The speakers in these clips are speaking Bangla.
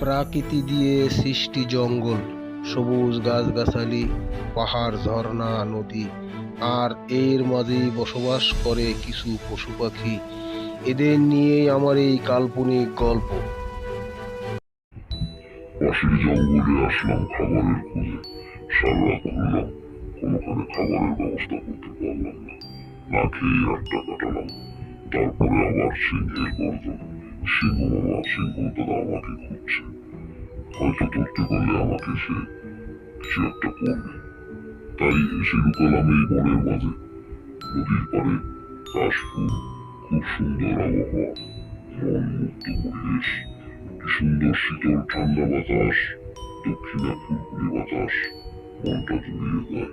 প্রাকৃতি দিয়ে সৃষ্টি জঙ্গল, সবুজ গাছগাছালি, পাহাড়, ঝর্ণা, নদী, আর এর মাঝেই বসবাস করে কিছু পশু পাখি। এদের নিয়েই আমার এই কাল্পনিক গল্প। পাশের জঙ্গলে আসলাম খাবারের খোঁজে। সারা রাত ঘুরলাম, কোনোখানে খাবারের ব্যবস্থা করতে পারলাম না। না খেয়ে রাতটা কাটালাম। তারপরে আবার সিংহের গর্জন। সিংহ মামা, সিংহ দাদা আমাকে খুঁজছে। হয়তো ধরতে পারলে আমাকে সে কিছু একটা করবে। তাই এসে লুকালাম এই বনের মাঝে। নদীর পাড়ে কাশফুল, খুব সুন্দর আবহাওয়া, মন মুক্ত পরিবেশ, কি সুন্দর শীতল ঠান্ডা বাতাস, দক্ষিণা ফুলফুলি বাতাস মনটা জুড়িয়ে দেয়।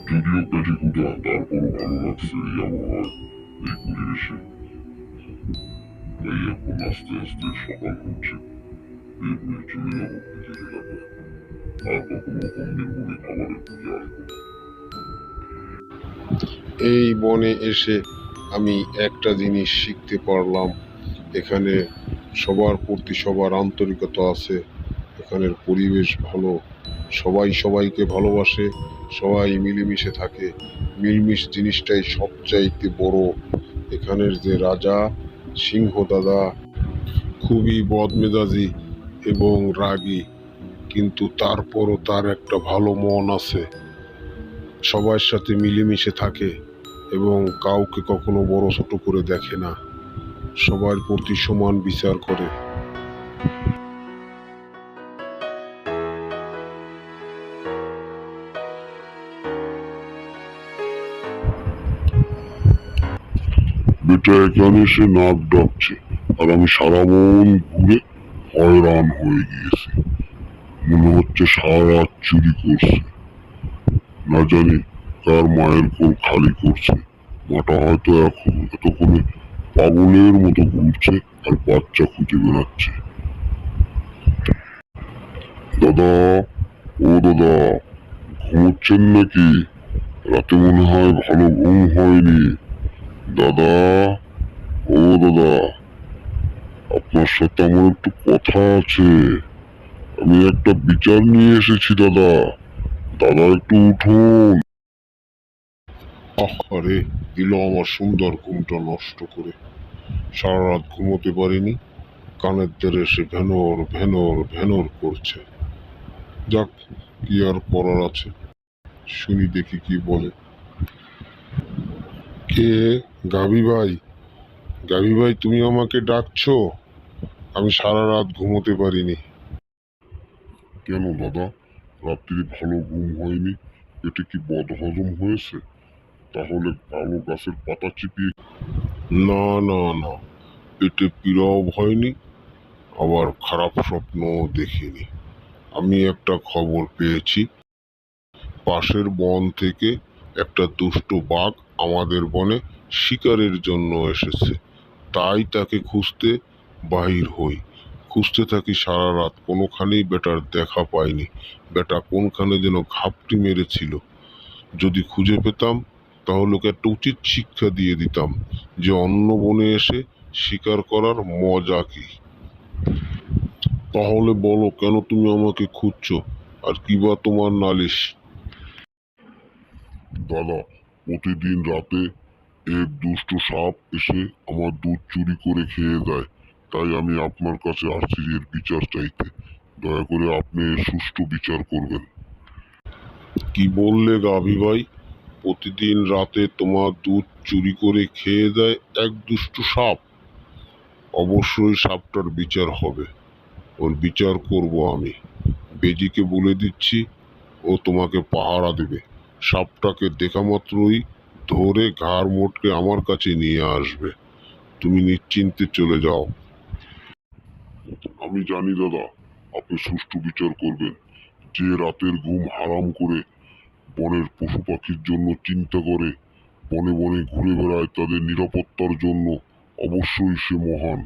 যদিও পেটে ক্ষুধা, তারপরও ভালো লাগছে এই আবহাওয়ায়, এই পরিবেশে। তাই এখন আস্তে আস্তে সকাল হচ্ছে, বের হয়ে চলে যাবো নিজের এলাকায়। আর কখনো অন্যের মনে খাবারের খুঁজে আসবো না। এই বনে এসে আমি একটা জিনিস শিখতে পারলাম, এখানে সবার প্রতি সবার আন্তরিকতা আছে, এখানের পরিবেশ ভালো, সবাই সবাইকে ভালোবাসে, সবাই মিলেমিশে থাকে। মিলমিশ জিনিসটাই সবচাইতে বড়। এখানের যে রাজা সিংহ দাদা খুবই বদমেজাজি এবং রাগী, কিন্তু তারপরও তার একটা ভালো মন আছে, সবার সাথে মিলেমিশে থাকে এবং কাউকে কখনো বড় ছোট করে দেখে না, সবার প্রতি সমান বিচার করে। বেটা এখানে এসে নাক ডাকছে, আর আমি সারা বন ঘুরে হয়রান হয়ে গিয়েছি। মনে হচ্ছে সারা রাত চুরি করছে, না জানি কার মায়ের কোল খালি করছে। মাটা হয়তো এখন এতক্ষণে পাগলের মতো ঘুরছে আর বাচ্চা খুঁজে বেড়াচ্ছে। দাদা, ও দাদা, ঘুমোচ্ছেন নাকি? রাতে মনে হয় ভালো ঘুম হয়নি। দাদা, ও দাদা, আপনার সাথে আমার একটু কথা আছে। আমি একটা বিচার নিয়ে এসেছি দাদা। দাদা একটু উঠুন। আরে, দিল আমার সুন্দর ঘুমটা নষ্ট করে। সারা রাত ঘুমোতে পারিনি, কানের দ্বারে এসে ভ্যানর ভ্যানর ভ্যানর করছে। যাক, কি আর করার আছে, শুনি দেখি কি বলে। কে? গাভী ভাই? গাভী ভাই, তুমি আমাকে ডাকছো? আমি সারা রাত ঘুমোতে পারিনি। কেন দাদা, রাত্রি ভালো ঘুম হয়নি? পেটে কি বদহজম হয়েছে? তাহলে ভালো গাছের পাতা চিপিয়ে। না না না, পেটে পীড়াও হয়নি, আবার খারাপ স্বপ্নও দেখিনি। আমি একটা খবর পেয়েছি, পাশের বন থেকে একটা দুষ্ট বাঘ আমাদের বনে শিকারের জন্য এসেছে। তাই তাকে খুঁজতে বাহির হই। খুঁজতে থাকি সারা রাত, কোনোখানেই বেটার দেখা পাইনি। বেটা কোনখানে যেন ঘাপটি মেরেছিল। যদি খুঁজে পেতাম তাহলে ওকে একটা উচিত শিক্ষা দিয়ে দিতাম যে অন্য বনে এসে শিকার করার মজা কি। তাহলে বলো, কেন তুমি আমাকে খুঁজছো, আর কিবা তোমার নালিশ? দাদা, প্রতিদিন রাতে এক দুষ্ট সাপ এসে আমার দুধ চুরি করে খেয়ে দেয়। তাই আমি আপনার কাছে আসছি এর বিচার চাইতে। দয়া করে আপনি এর সুষ্ঠু বিচার করবেন। কি বললে গাভী ভাই? প্রতিদিন রাতে তোমার দুধ চুরি করে খেয়ে দেয় এক দুষ্টু সাপ? অবশ্যই সাপটার বিচার হবে, ওর বিচার করব আমি। বেজিকে বলে দিচ্ছি, ও তোমাকে পাহারা দেবে। সাপটাকে দেখা মাত্রই ধরে ঘাড় মোটকে আমার কাছে নিয়ে আসবে। তুমি নিশ্চিন্তে চলে যাও। আমি জানি দাদা, আপনি সুষ্ঠু বিচার করবেন। যে রাতের ঘুম হারাম করে বনের পশু পাখির জন্য চিন্তা করে, বনে বনে ঘুরে বেড়ায় তাদের নিরাপত্তার জন্য, অবশ্যই সে মহান।